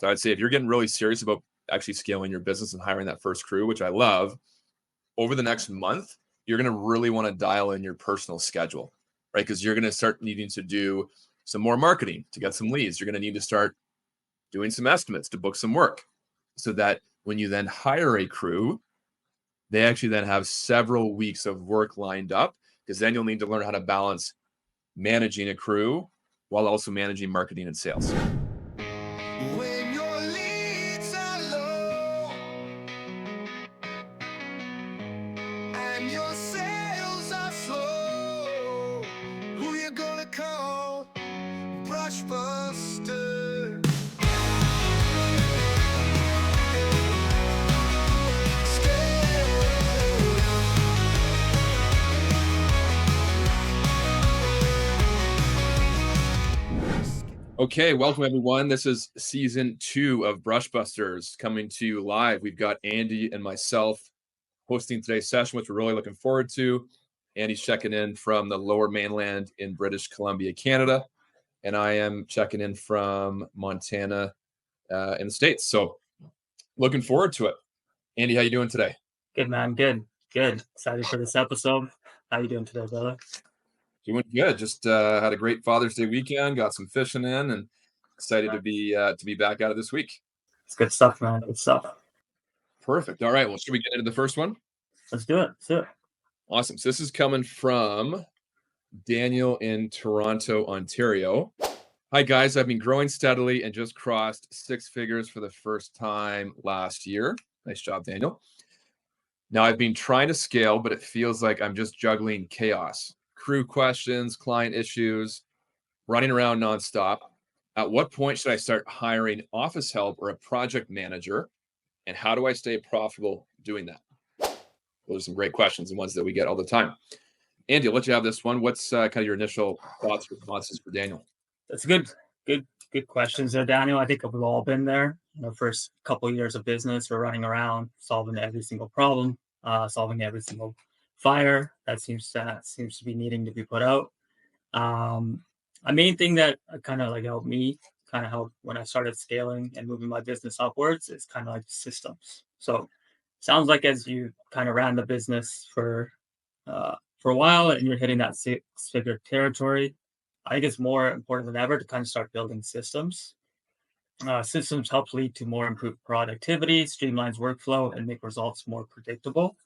So I'd say if you're getting really serious about actually scaling your business and hiring that first crew, which I love, over the next month, you're going to really want to dial in your personal schedule, right? Because you're going to start needing to do some more marketing to get some leads. You're going to need to start doing some estimates to book some work so that when you then hire a crew, they actually then have several weeks of work lined up, because then you'll need to learn how to balance managing a crew while also managing marketing and sales. When your leads are low and your sales are slow, who you gonna call? Brushbuster. Okay, welcome everyone. This is season 2 of Brushbusters coming to you live. We've got Andy and myself hosting today's session, which we're really looking forward to. Andy's checking in from the Lower Mainland in British Columbia, Canada, and I am checking in from Montana in the States. So looking forward to it. Andy, how you doing today? Good, man. Good. Excited for this episode. How you doing today, brother? Doing good. Just had a great Father's Day weekend. Got some fishing in, and excited to be back at it this week. It's good stuff, man. Good stuff. Perfect. All right. Well, should we get into the first one? Let's do it. Awesome. So this is coming from Daniel in Toronto, Ontario. Hi, guys. I've been growing steadily and just crossed 6 figures for the first time last year. Nice job, Daniel. Now, I've been trying to scale, but it feels like I'm just juggling chaos. Crew questions, client issues, running around nonstop. At what point should I start hiring office help or a project manager? And how do I stay profitable doing that? Those are some great questions and ones that we get all the time. Andy, I'll let you have this one. What's kind of your initial thoughts or responses for Daniel? That's good questions there, Daniel. I think we've all been there. In the first couple of years of business, we're running around solving every single problem, solving every single fire that seems to be needing to be put out. A main thing that kind of like helped me when I started scaling and moving my business upwards is kind of like systems. So sounds like as you kind of ran the business for a while and you're hitting that 6-figure territory, I think it's more important than ever to kind of start building systems. Systems help lead to more improved productivity, streamlines workflow, and make results more predictable.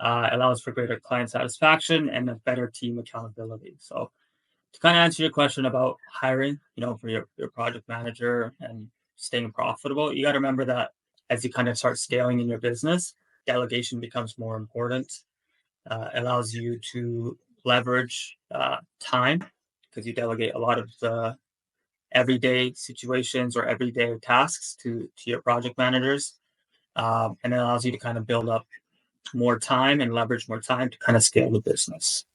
Allows for greater client satisfaction and a better team accountability. So to kind of answer your question about hiring, for your project manager and staying profitable, you got to remember that as you kind of start scaling in your business, delegation becomes more important. Allows you to leverage time because you delegate a lot of the everyday situations or everyday tasks to your project managers. And it allows you to kind of build up more time and leverage more time to kind of scale the business.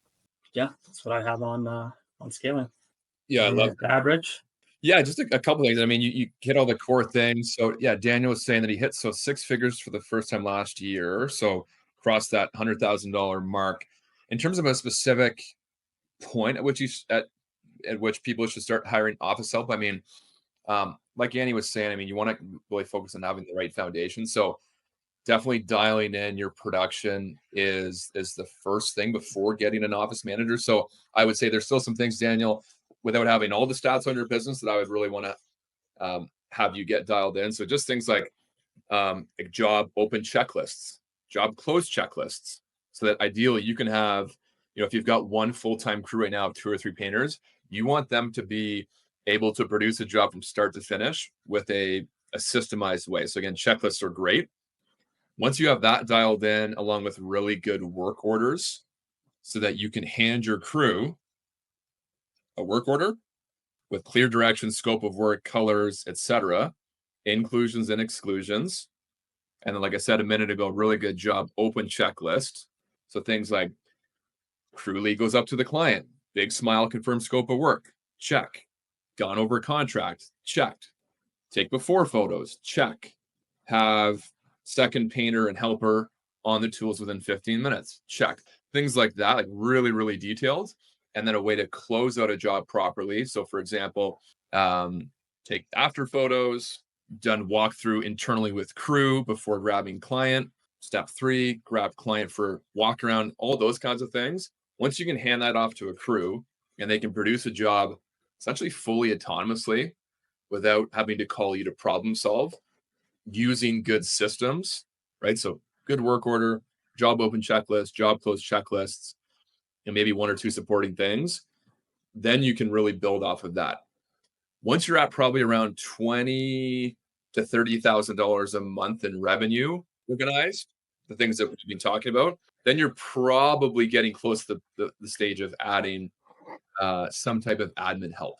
Yeah, that's what I have on scaling. Yeah, I love the average. Yeah, just a couple things. I mean, you hit all the core things. So yeah, Daniel was saying that he hit 6 figures for the first time last year. So crossed that $100,000 mark. In terms of a specific point at which people should start hiring office help, I mean, like Andy was saying, I mean, you want to really focus on having the right foundation. So definitely dialing in your production is the first thing before getting an office manager. So I would say there's still some things, Daniel, without having all the stats on your business, that I would really want to have you get dialed in. So just things like job open checklists, job close checklists, so that ideally you can have, if you've got one full-time crew right now of 2 or 3 painters, you want them to be able to produce a job from start to finish with a systemized way. So again, checklists are great. Once you have that dialed in, along with really good work orders, so that you can hand your crew a work order with clear direction, scope of work, colors, etc., inclusions and exclusions. And then, like I said a minute ago, really good job open checklist. So things like crew lead goes up to the client, big smile, confirm scope of work, check. Gone over contract, checked. Take before photos, check. Have second painter and helper on the tools within 15 minutes, check. Things like that, like really, really detailed. And then a way to close out a job properly. So for example, take after photos, done walkthrough internally with crew before grabbing client. Step 3, grab client for walk around, all those kinds of things. Once you can hand that off to a crew and they can produce a job essentially fully autonomously without having to call you to problem solve using good systems, right? So good work order, job open checklist, job close checklists, and maybe 1 or 2 supporting things. Then you can really build off of that. Once you're at probably around $20,000 to $30,000 a month in revenue organized, the things that we've been talking about, then you're probably getting close to the stage of adding some type of admin help,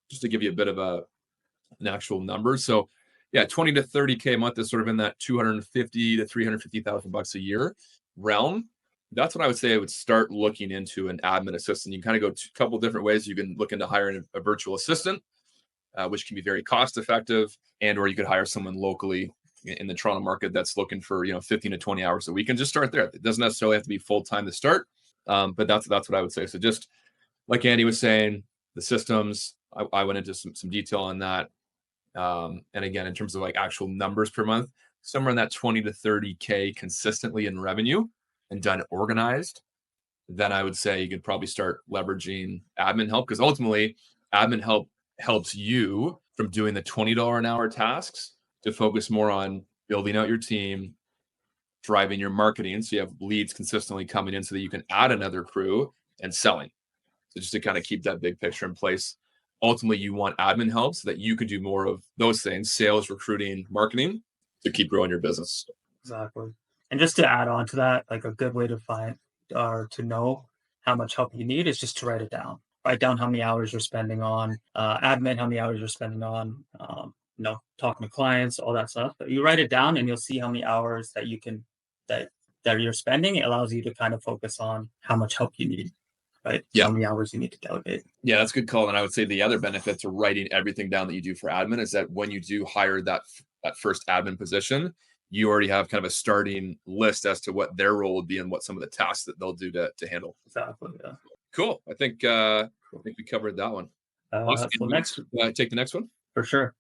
just to give you a bit of an actual number. So yeah, 20 to 30K a month is sort of in that 250 to 350,000 bucks a year realm. That's what I would say I would start looking into an admin assistant. You kind of go a couple different ways. You can look into hiring a virtual assistant, which can be very cost effective, and or you could hire someone locally in the Toronto market that's looking for 15 to 20 hours a week and just start there. It doesn't necessarily have to be full time to start, but that's what I would say. So just like Andy was saying, the systems, I went into some detail on that. And again, in terms of like actual numbers per month, somewhere in that 20 to 30K consistently in revenue and done organized, then I would say you could probably start leveraging admin help, because ultimately admin help helps you from doing the $20 an hour tasks to focus more on building out your team, driving your marketing. So you have leads consistently coming in so that you can add another crew and selling. So just to kind of keep that big picture in place. Ultimately, you want admin help so that you can do more of those things, sales, recruiting, marketing, to keep growing your business. Exactly. And just to add on to that, like a good way to find or to know how much help you need is just to write it down. Write down how many hours you're spending on admin, how many hours you're spending on, talking to clients, all that stuff. But you write it down, and you'll see how many hours that you can that that you're spending. It allows you to kind of focus on how much help you need, right? Yeah. How many hours you need to delegate. Yeah, that's a good call. And I would say the other benefit to writing everything down that you do for admin is that when you do hire that first admin position, you already have kind of a starting list as to what their role would be and what some of the tasks that they'll do to handle. Exactly. Yeah. Cool. I think we covered that one. Awesome. So next, Take the next one. for sure.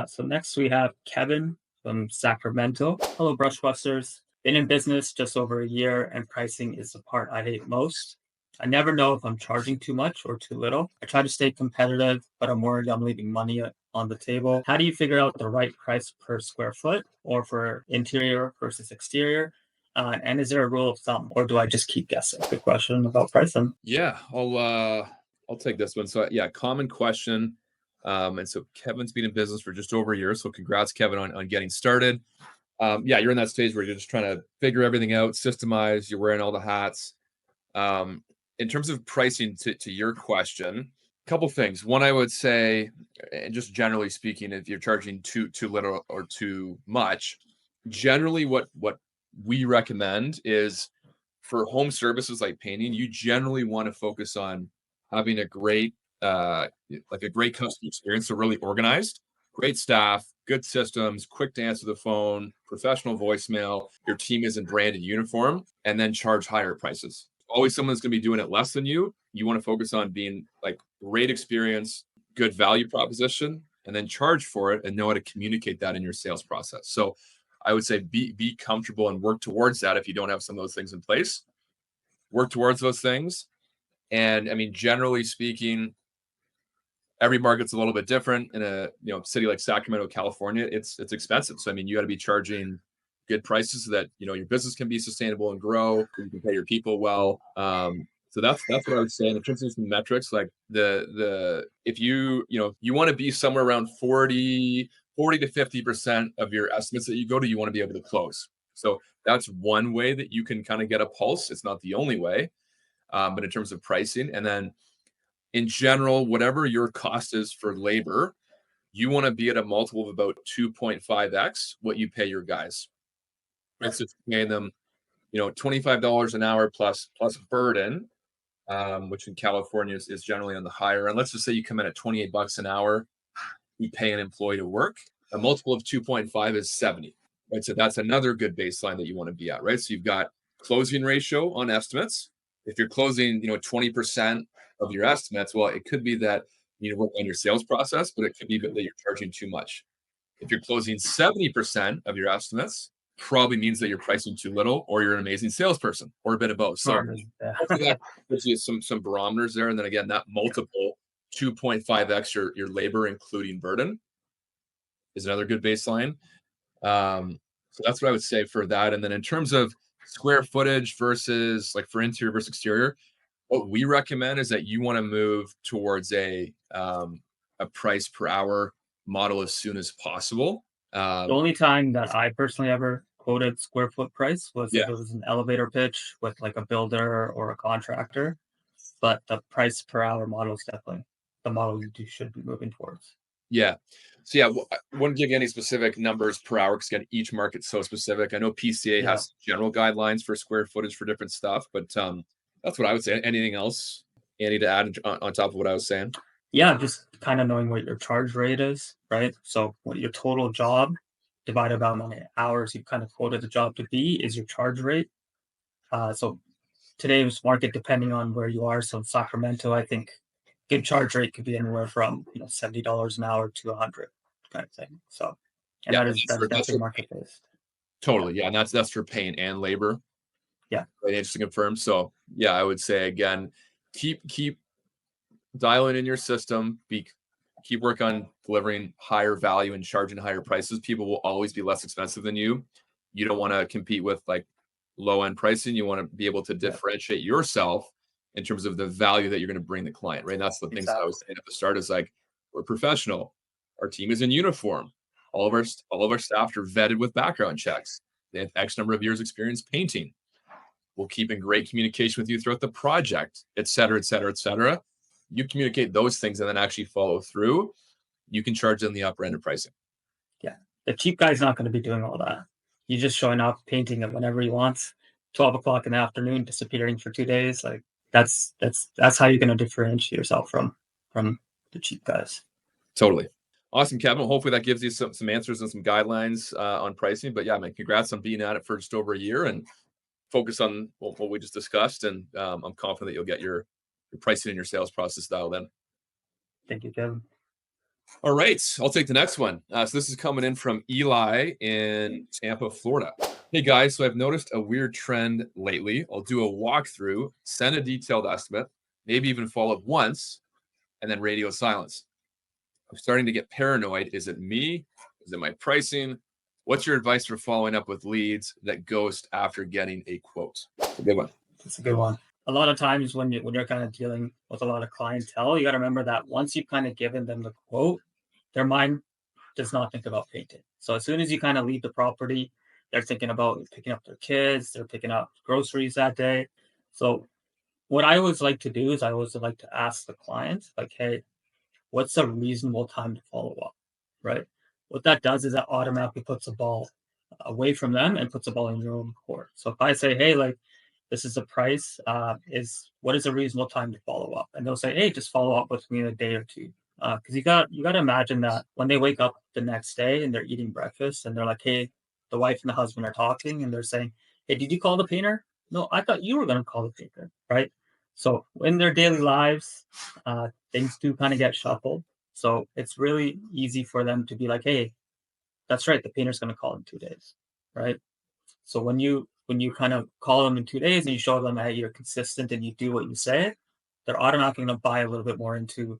So next we have Kevin from Sacramento. Hello, Brushbusters. Been in business just over a year, and pricing is the part I hate most. I never know if I'm charging too much or too little. I try to stay competitive, but I'm worried I'm leaving money on the table. How do you figure out the right price per square foot, or for interior versus exterior? And is there a rule of thumb, or do I just keep guessing? Good question about pricing. Yeah, I'll take this one. So yeah, common question. And so Kevin's been in business for just over a year. So congrats, Kevin, on getting started. Yeah, you're in that stage where you're just trying to figure everything out, systemize, you're wearing all the hats. In terms of pricing, to your question, a couple things. One, I would say, and just generally speaking, if you're charging too little or too much, generally what we recommend is for home services like painting, you generally want to focus on having a great great customer experience. So really organized, great staff, good systems, quick to answer the phone, professional voicemail, your team is in branded uniform, and then charge higher prices. Always someone that's going to be doing it less than you. You want to focus on being like great experience, good value proposition, and then charge for it and know how to communicate that in your sales process. So I would say be comfortable and work towards that. If you don't have some of those things in place, work towards those things. And I mean, generally speaking, every market's a little bit different. In a city like Sacramento, California, it's expensive. So I mean, you got to be charging good prices so that your business can be sustainable and grow. You can pay your people well. So that's what I would say. And in terms of some metrics, like if you want to be somewhere around 40 to 50% of your estimates that you go to, you want to be able to close. So that's one way that you can kind of get a pulse. It's not the only way, but in terms of pricing, and then in general, whatever your cost is for labor, you want to be at a multiple of about 2.5x what you pay your guys. Right? So paying them, $25 an hour plus burden, which in California is generally on the higher end. Let's just say you come in at $28 an hour, you pay an employee to work. A multiple of 2.5 is 70. Right? So that's another good baseline that you want to be at, right? So you've got closing ratio on estimates. If you're closing, 20% of your estimates, well, it could be that you work on your sales process, but it could be that you're charging too much. If you're closing 70% of your estimates, probably means that you're pricing too little or you're an amazing salesperson or a bit of both. So Sure. Yeah. hopefully that gives you some barometers there. And then again, that multiple 2.5x your labor, including burden, is another good baseline. So that's what I would say for that. And then in terms of square footage versus like for interior versus exterior, what we recommend is that you want to move towards a price per hour model as soon as possible. The only time that I personally ever quoted square foot price was Yeah, if it was an elevator pitch with like a builder or a contractor. But the price per hour model is definitely the model should be moving towards. yeah. So yeah, I wouldn't give you any specific numbers per hour because again, each market's so specific. I know PCA Yeah. has general guidelines for square footage for different stuff, but that's what I would say. Anything else, Andy, to add on top of what I was saying? Yeah, just kind of knowing what your charge rate is, right? So what your total job divided by how many hours you kind of quoted the job to be is your charge rate. So today's market, depending on where you are, so in Sacramento, I think good charge rate could be anywhere from $70 an hour to 100 kind of thing. So, and Yeah, that's that's definitely for market based. totally. Yeah, and that's for paint and labor. Yeah, Right, interesting confirm. So yeah, I would say again, keep dialing in your system. Keep work on delivering higher value and charging higher prices. People will always be less expensive than you. You don't want to compete with like low end pricing. You want to be able to yeah, differentiate yourself in terms of the value that you're going to bring the client. Right. And that's the things that I was exactly. saying at the start is like we're professional. Our team is in uniform. All of our staff are vetted with background checks. They have X number of years experience painting. We'll keep in great communication with you throughout the project, et cetera, et cetera, et cetera. You communicate those things and then actually follow through. You can charge them the upper end of pricing. Yeah, the cheap guy's not going to be doing all that. He's just showing up, painting it whenever he wants. 12 o'clock in the afternoon, disappearing for 2 days. Like that's how you're going to differentiate yourself from the cheap guys. Totally. Awesome, Kevin. Hopefully that gives you some answers and some guidelines on pricing. But yeah, man, congrats on being at it for just over a year and focus on what we just discussed. And I'm confident that you'll get your pricing and your sales process dialed in. Thank you, Kevin. All right, I'll take the next one. So this is coming in from Eli in Tampa, Florida. Hey guys, so I've noticed a weird trend lately. I'll do a walkthrough, send a detailed estimate, maybe even follow up once, and then radio silence. I'm starting to get paranoid. Is it me? Is it my pricing? What's your advice for following up with leads that ghost after getting a quote? It's a good one. That's a good one. A lot of times when you're kind of dealing with a lot of clientele, you got to remember that once you've kind of given them the quote, their mind does not think about painting. So as soon as you kind of leave the property, they're thinking about picking up their kids, they're picking up groceries that day. So what I always like to do is I always like to ask the client, like, hey, what's a reasonable time to follow up? Right. What that does is that automatically puts the ball away from them and puts the ball in your own court. So if I say, hey, like, this is the price, is what is a reasonable time to follow up? And they'll say, hey, just follow up with me in a day or two. Because you got to imagine that when they wake up the next day and they're eating breakfast and they're like, hey, the wife and the husband are talking and they're saying, hey, did you call the painter? No, I thought you were going to call the painter, right? So in their daily lives, things do kind of get shuffled. So it's really easy for them to be like, hey, that's right, the painter's going to call in 2 days, right? So when you kind of call them in 2 days and you show them that you're consistent and you do what you say, they're automatically going to buy a little bit more into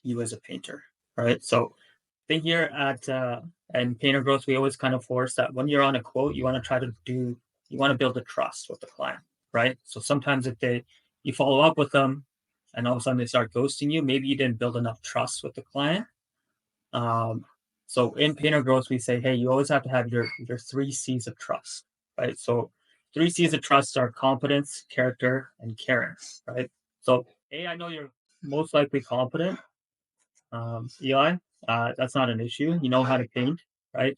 you as a painter, right? So I think here at and Painter Growth, we always kind of force that when you're on a quote, you want to build a trust with the client, right? So sometimes if you follow up with them and all of a sudden they start ghosting you, maybe you didn't build enough trust with the client. So in Painter Growth, we say, hey, you always have to have your 3 C's of trust, right? So 3 C's of trust are competence, character, and caring, right? So I know you're most likely competent, Eli. That's not an issue. You know how to paint, right?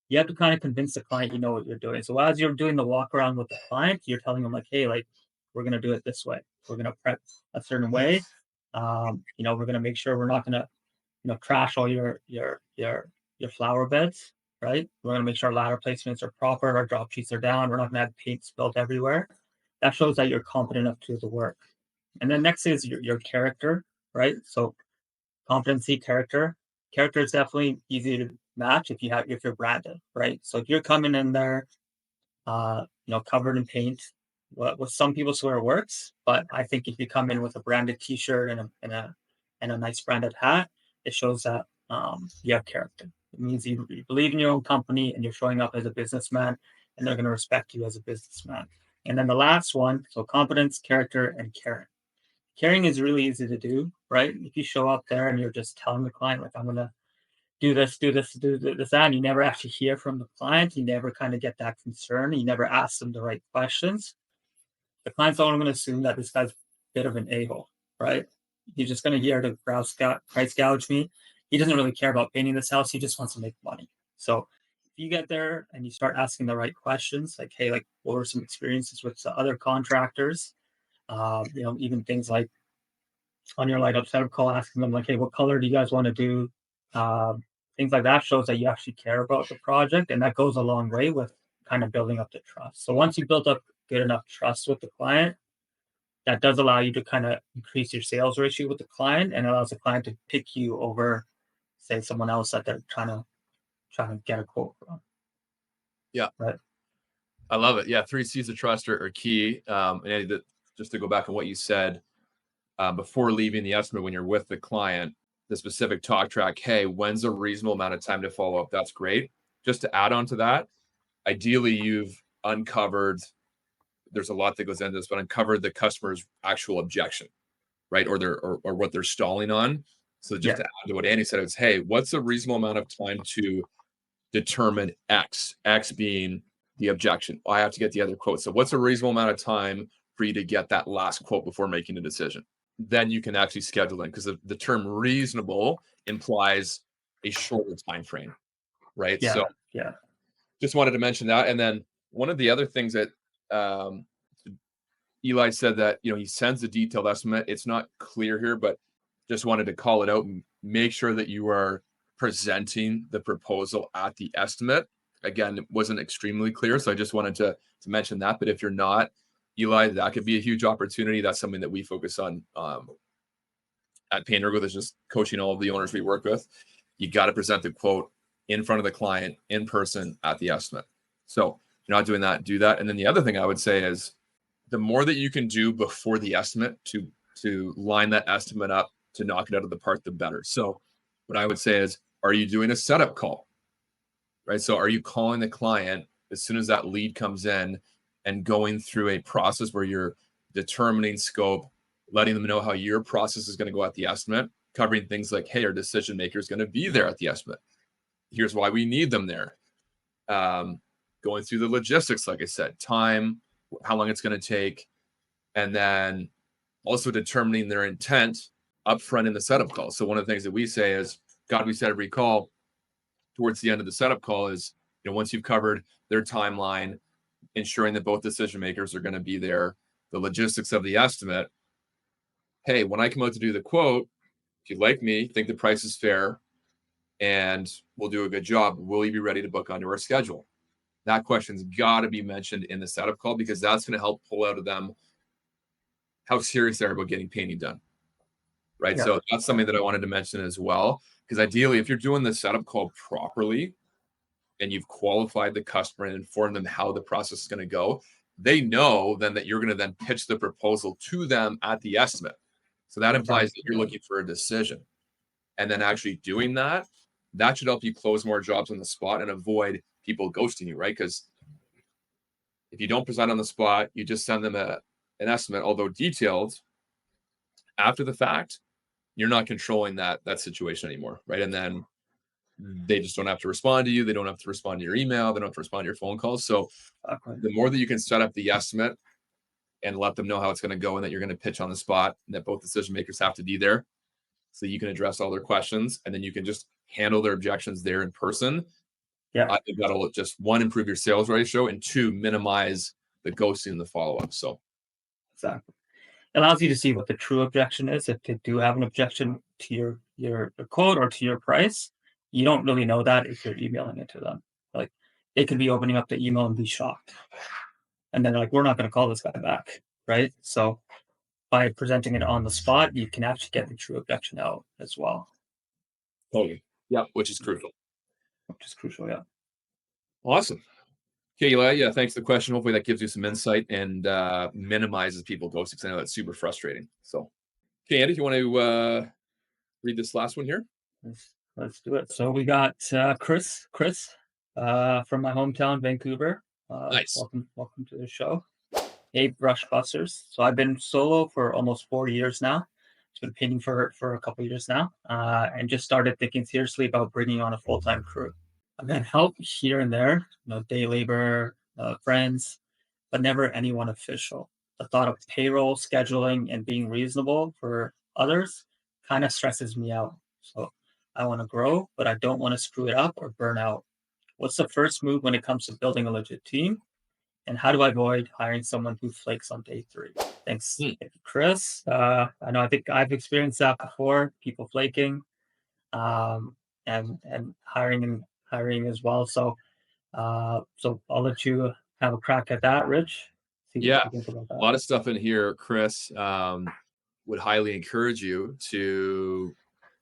You have to kind of convince the client you know what you're doing. So as you're doing the walk around with the client, you're telling them like, hey, like we're gonna do it this way. We're gonna prep a certain way. We're gonna make sure we're not gonna trash all your flower beds, right? We're gonna make sure our ladder placements are proper, our drop sheets are down. We're not gonna have paint spilled everywhere. That shows that you're competent enough to do the work. And then next is your character, right? So competency, character. Character is definitely easy to match if you're branded, right? So if you're coming in there, covered in paint, what some people swear works, but I think if you come in with a branded T-shirt and a nice branded hat, it shows that you have character. It means you believe in your own company and you're showing up as a businessman, and they're going to respect you as a businessman. And then the last one, so competence, character, and caring. Caring is really easy to do, right? If you show up there and you're just telling the client, like, I'm going to do this, do this, do this, that, and you never actually hear from the client, you never kind of get that concern, you never ask them the right questions, the client's only going to assume that this guy's a bit of an a-hole, right? He's just going to hear to price gouge me. He doesn't really care about painting this house. He just wants to make money. So if you get there and you start asking the right questions, like, hey, like, what were some experiences with the other contractors? Even things like on your light up setup call, asking them like, hey, what color do you guys want to do? Things like that shows that you actually care about the project, and that goes a long way with kind of building up the trust. So once you build up good enough trust with the client, that does allow you to kind of increase your sales ratio with the client, and allows the client to pick you over, say, someone else that they're trying to get a quote from. Yeah, right. I love it. Yeah, 3 C's of trust are key. Just to go back on what you said, before leaving the estimate, when you're with the client, the specific talk track, hey, when's a reasonable amount of time to follow up? That's great. Just to add on to that, ideally you've uncovered, there's a lot that goes into this, but uncovered the customer's actual objection, right? Or what they're stalling on. So just to add to what Andy said, it's, hey, what's a reasonable amount of time to determine X being the objection? I have to get the other quote. So what's a reasonable amount of time for you to get that last quote before making a decision? Then you can actually schedule in, because the term reasonable implies a shorter time frame, right? Yeah. So yeah. Just wanted to mention that. And then one of the other things that Eli said, that he sends a detailed estimate. It's not clear here, but just wanted to call it out and make sure that you are presenting the proposal at the estimate. Again, it wasn't extremely clear, so I just wanted to mention that. But if you're not, Eli, that could be a huge opportunity. That's something that we focus on at Paint Ergo. That's just coaching all of the owners we work with. You got to present the quote in front of the client in person at the estimate. So if you're not doing that, do that. And then the other thing I would say is, the more that you can do before the estimate to line that estimate up to knock it out of the park, the better. So what I would say is, are you doing a setup call? Right? So are you calling the client as soon as that lead comes in and going through a process where you're determining scope, letting them know how your process is going to go at the estimate, covering things like, hey, our decision maker is going to be there at the estimate. Here's why we need them there. Going through the logistics, like I said, time, how long it's going to take, and then also determining their intent upfront in the setup call. So one of the things that we say is, God, we set every call towards the end of the setup call is, once you've covered their timeline, ensuring that both decision makers are going to be there, the logistics of the estimate. Hey, when I come out to do the quote, if you like me, think the price is fair, and we'll do a good job, will you be ready to book onto our schedule? That question's got to be mentioned in the setup call, because that's going to help pull out of them how serious they are about getting painting done. Right. Yeah. So that's something that I wanted to mention as well, because ideally, if you're doing the setup call properly and you've qualified the customer and informed them how the process is going to go, they know then that you're going to then pitch the proposal to them at the estimate. So that implies that you're looking for a decision, and then actually doing that should help you close more jobs on the spot and avoid people ghosting you, right? Because if you don't present on the spot, you just send them an estimate, although detailed, after the fact, you're not controlling that situation anymore, right? And then they just don't have to respond to you. They don't have to respond to your email. They don't have to respond to your phone calls. So the more that you can set up the estimate and let them know how it's going to go, and that you're going to pitch on the spot, and that both decision makers have to be there, so you can address all their questions, and then you can just handle their objections there in person. Yeah, I think that'll just, one, improve your sales ratio, and two, minimize the ghosting and the follow-up. So exactly. It allows you to see what the true objection is. If they do have an objection to your quote or to your price, you don't really know that if you're emailing it to them. Like, they could be opening up the email and be shocked, and then like, we're not going to call this guy back, right? So by presenting it on the spot, you can actually get the true objection out as well. totally, yeah, which is crucial. which is crucial. Yeah. Awesome. Okay, Eli, yeah, thanks for the question. Hopefully that gives you some insight and minimizes people ghosting, because I know that's super frustrating. So, okay, Andy, if you want to read this last one here. Let's do it. So we got Chris from my hometown, Vancouver. Nice. Welcome to the show. Hey, Brush Busters. So I've been solo for almost 4 years now. It's been painting for a couple years now, and just started thinking seriously about bringing on a full-time crew. I've had help here and there, day labor, friends, but never anyone official. The thought of payroll, scheduling, and being reasonable for others kind of stresses me out. So I want to grow, but I don't want to screw it up or burn out. What's the first move when it comes to building a legit team? And how do I avoid hiring someone who flakes on day 3? Thanks, Hmm. Chris. I think I've experienced that before, people flaking, and hiring as well. So I'll let you have a crack at that, Rich. See what Yeah, you think about a that. lot of stuff in here, Chris. Would highly encourage you to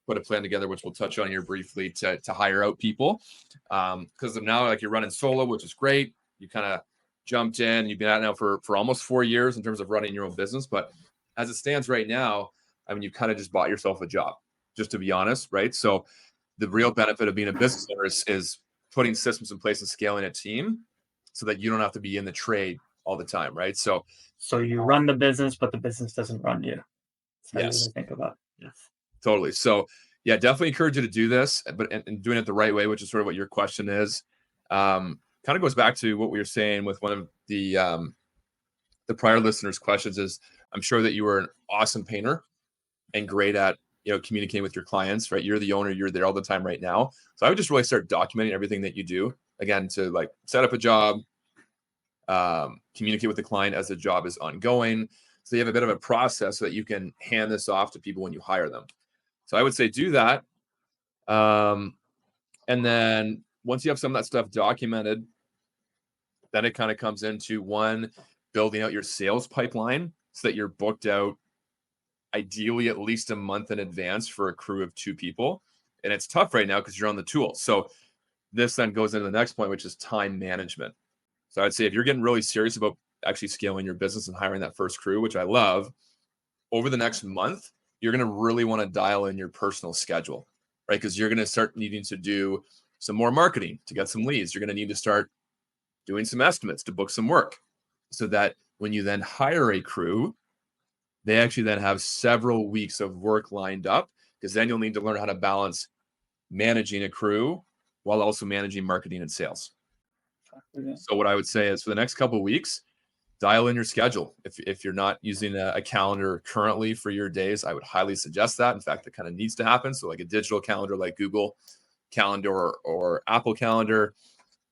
put a plan together, which we'll touch on here briefly, to hire out people. Because now, like, you're running solo, which is great. You kind of jumped in. You've been at it now for almost 4 years in terms of running your own business. But as it stands right now, I mean, you kind of just bought yourself a job, just to be honest, right? So the real benefit of being a business owner is putting systems in place and scaling a team so that you don't have to be in the trade all the time, right? So So you run the business, but the business doesn't run you. That's how you yes, really think about it. Yes. totally. So yeah, definitely encourage you to do this, but and doing it the right way, which is sort of what your question is. Kind of goes back to what we were saying with one of the prior listeners' questions. Is I'm sure that you were an awesome painter and great at communicating with your clients, right? You're the owner, you're there all the time right now. So I would just really start documenting everything that you do, again, to like set up a job, communicate with the client as the job is ongoing, so you have a bit of a process so that you can hand this off to people when you hire them. So I would say do that. And then once you have some of that stuff documented, then it kind of comes into one, building out your sales pipeline so that you're booked out ideally at least a month in advance for a crew of 2 people. And it's tough right now because you're on the tools. So this then goes into the next point, which is time management. So I'd say if you're getting really serious about actually scaling your business and hiring that first crew, which I love, over the next month, you're going to really want to dial in your personal schedule, right? Because you're going to start needing to do some more marketing to get some leads. You're going to need to start doing some estimates to book some work so that when you then hire a crew, they actually then have several weeks of work lined up, because then you'll need to learn how to balance managing a crew while also managing marketing and sales. Yeah. So what I would say is for the next couple of weeks, dial in your schedule. If you're not using a calendar currently for your days, I would highly suggest that. In fact, it kind of needs to happen. So like a digital calendar like Google Calendar or Apple Calendar.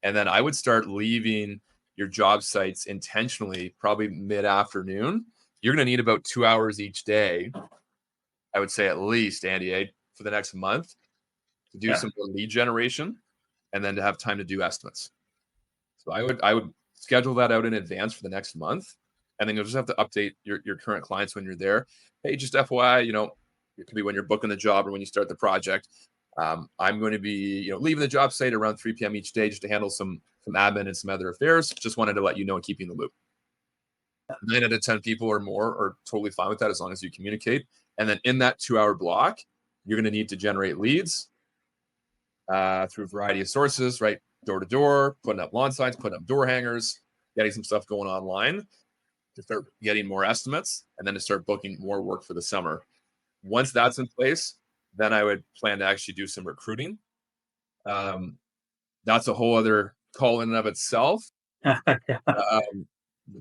And then I would start leaving your job sites intentionally, probably mid-afternoon. You're going to need about 2 hours each day, I would say at least, Andy, for the next month to do some more lead generation and then to have time to do estimates. So I would schedule that out in advance for the next month. And then you'll just have to update your current clients when you're there. Hey, just FYI, it could be when you're booking the job or when you start the project. I'm going to be, leaving the job site around 3 p.m. each day just to handle some admin and some other affairs. Just wanted to let you know and keep you in the loop. 9 out of 10 people or more are totally fine with that as long as you communicate. And then in that 2-hour block, you're going to need to generate leads through a variety of sources, right? Door to door, putting up lawn signs, putting up door hangers, getting some stuff going online to start getting more estimates, and then to start booking more work for the summer. Once that's in place, then I would plan to actually do some recruiting. That's a whole other call in and of itself.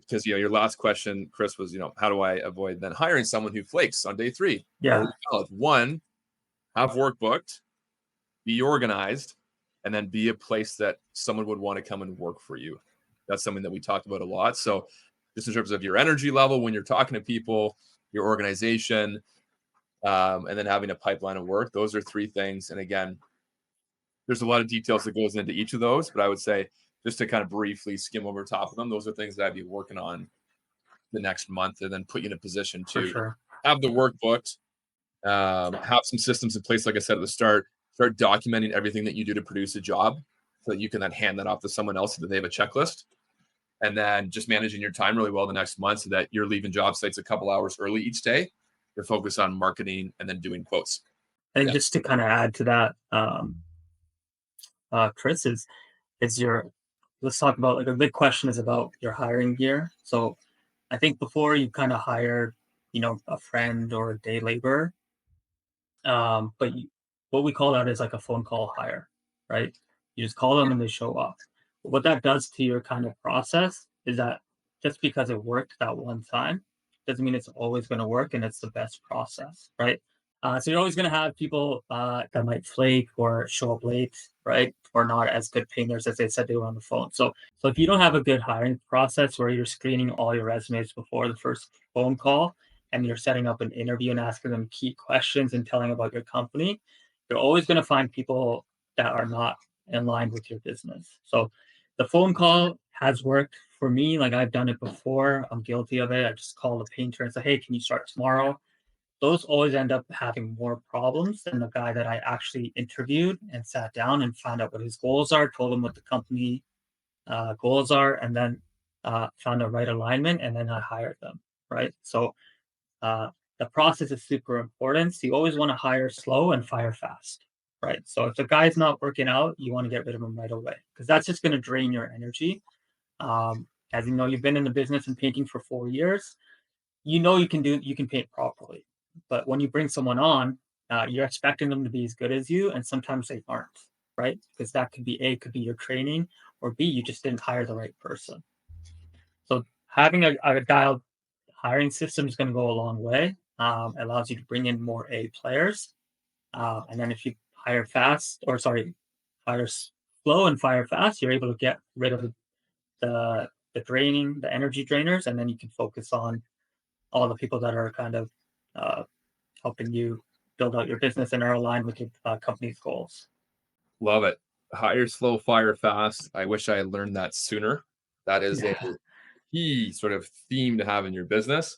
Because your last question, Chris, was how do I avoid then hiring someone who flakes on day 3? Yeah. One, have work booked, be organized, and then be a place that someone would want to come and work for you. That's something that we talked about a lot. So just in terms of your energy level when you're talking to people, your organization, and then having a pipeline of work, those are 3 things. And again, there's a lot of details that goes into each of those, but I would say just to kind of briefly skim over top of them, those are things that I'd be working on the next month and then put you in a position to For sure. have the work booked, have some systems in place, like I said at the start, start documenting everything that you do to produce a job so that you can then hand that off to someone else so that they have a checklist. And then just managing your time really well the next month so that you're leaving job sites a couple hours early each day. You're focused on marketing and then doing quotes. And Yeah. just to kind of add to that, Chris, is your let's talk about, like, a big question is about your hiring gear. So I think before you kind of hired, a friend or a day laborer, but what we call that is like a phone call hire, right? You just call them and they show up. But what that does to your kind of process is that just because it worked that one time doesn't mean it's always going to work and it's the best process, right? So you're always going to have people that might flake or show up late, right? Or not as good painters as they said they were on the phone. So if you don't have a good hiring process where you're screening all your resumes before the first phone call, and you're setting up an interview and asking them key questions and telling about your company, you're always going to find people that are not in line with your business. So the phone call has worked for me. Like, I've done it before. I'm guilty of it. I just call the painter and say, hey, can you start tomorrow? Those always end up having more problems than the guy that I actually interviewed and sat down and found out what his goals are, told him what the company goals are, and then found the right alignment, and then I hired them, right? So uh, the process is super important. So you always want to hire slow and fire fast, right? So if the guy's not working out, you want to get rid of him right away because that's just going to drain your energy. As you know, you've been in the business and painting for 4 years. You can paint properly, but when you bring someone on, you're expecting them to be as good as you, and sometimes they aren't, right? Because that could be could be your training, or B, you just didn't hire the right person. So having a dialed hiring system is going to go a long way. It allows you to bring in more A players. And then if you hire hire slow and fire fast, you're able to get rid of the energy drainers, and then you can focus on all the people that are kind of uh, helping you build out your business and are aligned with your company's goals. Love it. Hire slow, fire fast. I wish I had learned that sooner. That is a Yeah. key sort of theme to have in your business.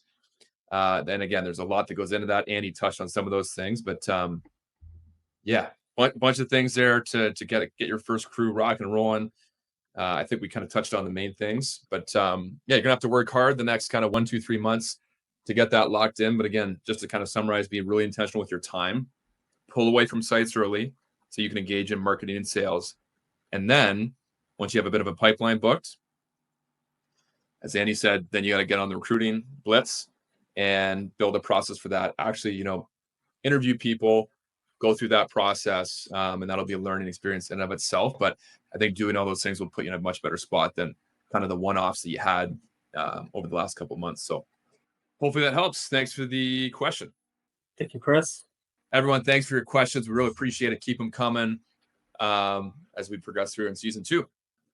Then again, there's a lot that goes into that. Andy touched on some of those things, but yeah, bunch of things there to get your first crew rocking and rolling. I think we kind of touched on the main things, but yeah, you're gonna have to work hard the next kind of 1, 2, 3 months to get that locked in. But again, just to kind of summarize, be really intentional with your time, pull away from sites early so you can engage in marketing and sales. And then once you have a bit of a pipeline booked, as Andy said, then you got to get on the recruiting blitz and build a process for that. Actually, interview people, go through that process, and that'll be a learning experience in and of itself. But I think doing all those things will put you in a much better spot than kind of the one-offs that you had over the last couple of months. So hopefully that helps. Thanks for the question. Thank you, Chris. Everyone, thanks for your questions. We really appreciate it. Keep them coming as we progress through in season 2.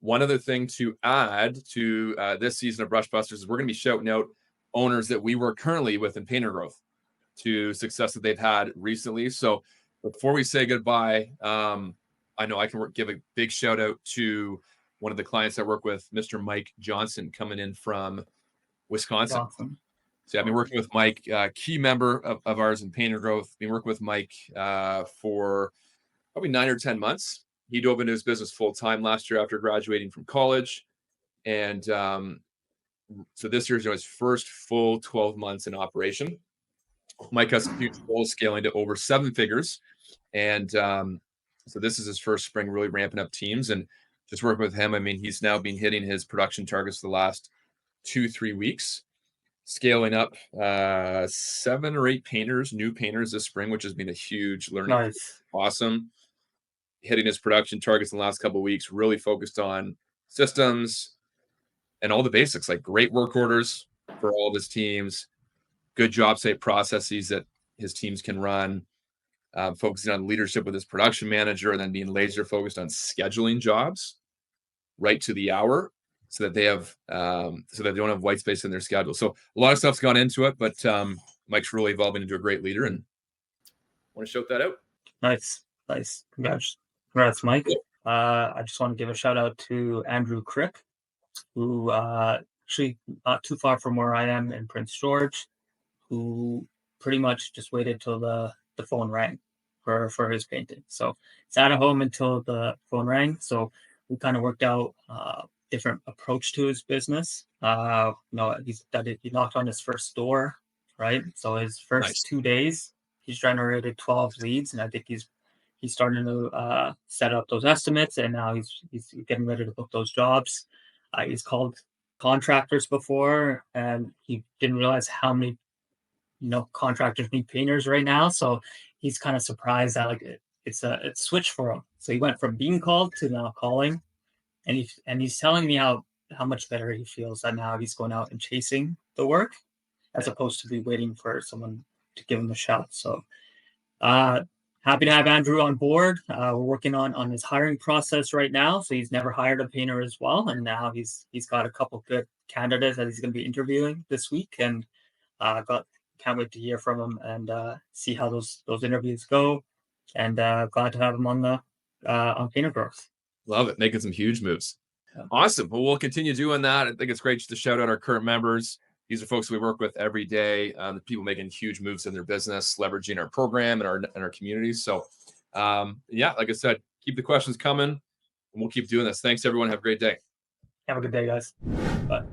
One other thing to add to this season of Brush Busters is we're going to be shouting out owners that we work currently with in Painter Growth to success that they've had recently. So before we say goodbye, I know I can give a big shout out to one of the clients I work with, Mr. Mike Johnson, coming in from Wisconsin. Awesome. So I've been working with Mike, key member of ours in Painter Growth. Been working with Mike for probably 9 or 10 months. He dove into his business full time last year after graduating from college. And so this year's his first full 12 months in operation. Mike has some huge goals, scaling to over 7 figures. And so this is his first spring really ramping up teams. And just working with him, I mean, he's now been hitting his production targets the last 2-3 weeks, scaling up 7 or 8 painters, new painters this spring, which has been a huge learning. Nice. Awesome. Hitting his production targets in the last couple of weeks, really focused on systems and all the basics, like great work orders for all of his teams, good job site processes that his teams can run, focusing on leadership with his production manager, and then being laser focused on scheduling jobs right to the hour so that they have so that they don't have white space in their schedule. So a lot of stuff's gone into it, but Mike's really evolving into a great leader, and I want to shout that out. Nice. Congrats, Mike. I just want to give a shout out to Andrew Crick, who actually not too far from where I am in Prince George, who pretty much just waited till the phone rang. for his painting. So sat at home until the phone rang. So we kind of worked out different approach to his business. He knocked on his first door, right? So his first Nice. 2 days, he's generated 12 leads, and I think he's starting to set up those estimates, and now he's getting ready to book those jobs. He's called contractors before, and he didn't realize how many contractors need painters right now. So he's kind of surprised that it's switched for him. So he went from being called to now calling, and he's telling me how much better he feels that now he's going out and chasing the work as opposed to be waiting for someone to give him a shout. So happy to have Andrew on board. We're working on his hiring process right now. So he's never hired a painter as well, and now he's got a couple good candidates that he's going to be interviewing this week, and can't wait to hear from him and see how those interviews go. And glad to have him on Painter Growth. Love it. Making some huge moves. Yeah. Awesome. Well, we'll continue doing that. I think it's great just to shout out our current members. These are folks we work with every day. The people making huge moves in their business, leveraging our program and our communities. So, like I said, keep the questions coming, and we'll keep doing this. Thanks, everyone. Have a great day. Have a good day, guys. Bye.